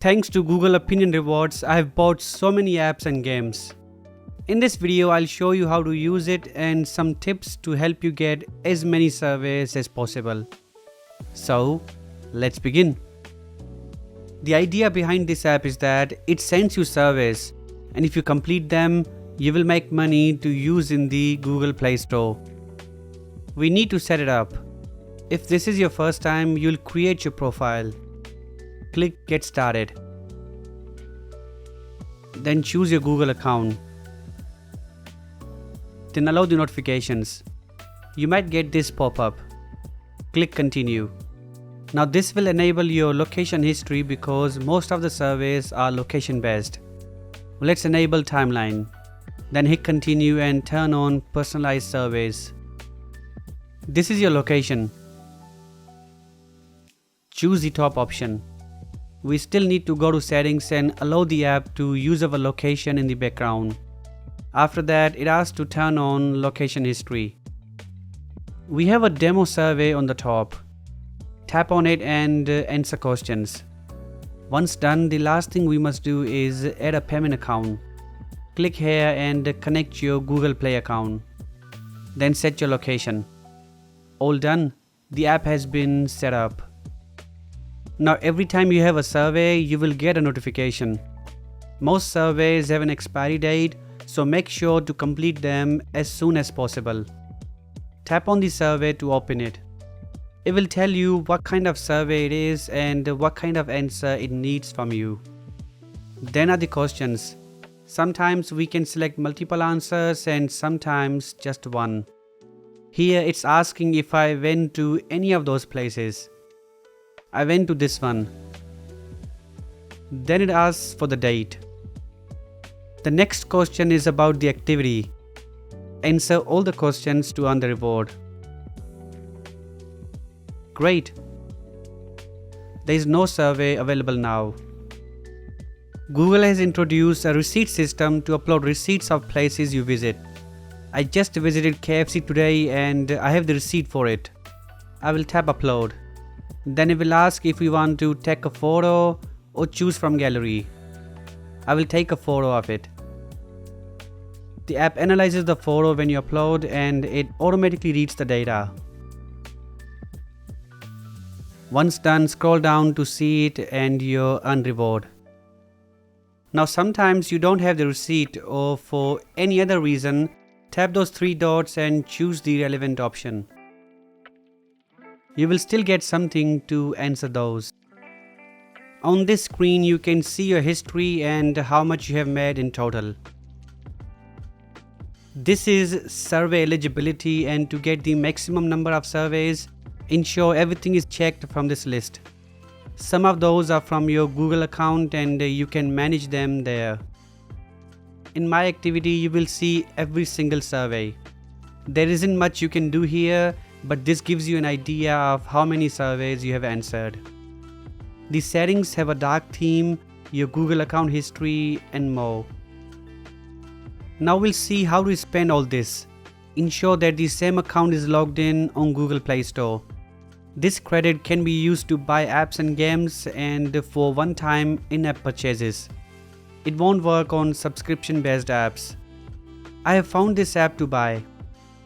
Thanks to Google Opinion Rewards, I have bought so many apps and games. In this video, I'll show you how to use it and some tips to help you get as many surveys as possible. So, let's begin. The idea behind this app is that it sends you surveys, and if you complete them, you will make money to use in the Google Play Store. We need to set it up. If this is your first time, you'll create your profile. Click Get Started. Then choose your Google account. Then allow the notifications. You might get this pop-up. Click Continue. Now this will enable your location history because most of the surveys are location based. Let's enable timeline. Then hit Continue and turn on personalized surveys. This is your location. Choose the top option. We still need to go to settings and allow the app to use our location in the background. After that, it asks to turn on location history. We have a demo survey on the top. Tap on it and answer questions. Once done, the last thing we must do is add a payment account. Click here and connect your Google Play account. Then set your location. All done. The app has been set up. Now every time you have a survey, you will get a notification. Most surveys have an expiry date, so make sure to complete them as soon as possible. Tap on the survey to open it. It will tell you what kind of survey it is and what kind of answer it needs from you. Then are the questions. Sometimes we can select multiple answers and sometimes just one. Here it's asking if I went to any of those places. I went to this one. Then it asks for the date. The next question is about the activity. Answer all the questions to earn the reward. Great. There is no survey available now. Google has introduced a receipt system to upload receipts of places you visit. I just visited KFC today and I have the receipt for it. I will tap Upload. Then it will ask if we want to take a photo or choose from gallery. I will take a photo of it. The app analyzes the photo when you upload and it automatically reads the data. Once done, scroll down to see it and your earn reward. Now sometimes you don't have the receipt or for any other reason, tap those three dots and choose the relevant option. You will still get something to answer those. On this screen you can see your history and how much you have made in total. This is survey eligibility, and to get the maximum number of surveys, ensure everything is checked from this list. Some of those are from your Google account and you can manage them there. In My Activity you will see every single survey. There isn't much you can do here, but this gives you an idea of how many surveys you have answered. The settings have a dark theme, your Google account history and more. Now we'll see how to spend all this. Ensure that the same account is logged in on Google Play Store. This credit can be used to buy apps and games and for one-time in-app purchases. It won't work on subscription-based apps. I have found this app to buy.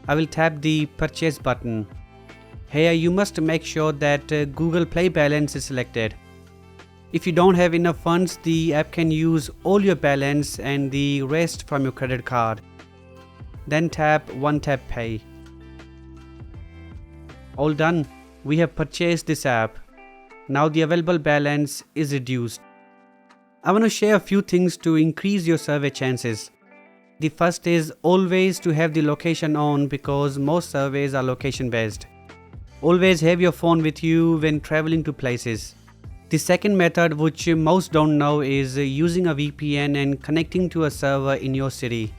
I will tap the Purchase button. Here you must make sure that Google Play balance is selected. If you don't have enough funds, the app can use all your balance and the rest from your credit card. Then tap One Tap Pay. All done. We have purchased this app. Now the available balance is reduced. I want to share a few things to increase your survey chances. The first is always to have the location on because most surveys are location based. Always have your phone with you when traveling to places. The second method, which most don't know, is using a VPN and connecting to a server in your city.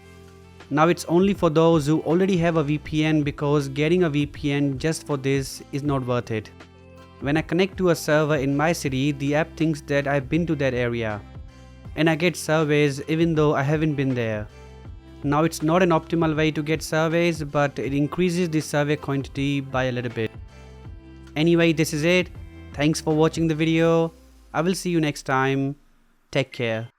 Now it's only for those who already have a VPN because getting a VPN just for this is not worth it. When I connect to a server in my city, the app thinks that I've been to that area. And I get surveys even though I haven't been there. Now it's not an optimal way to get surveys, but it increases the survey quantity by a little bit. Anyway, this is it. Thanks for watching the video. I will see you next time. Take care.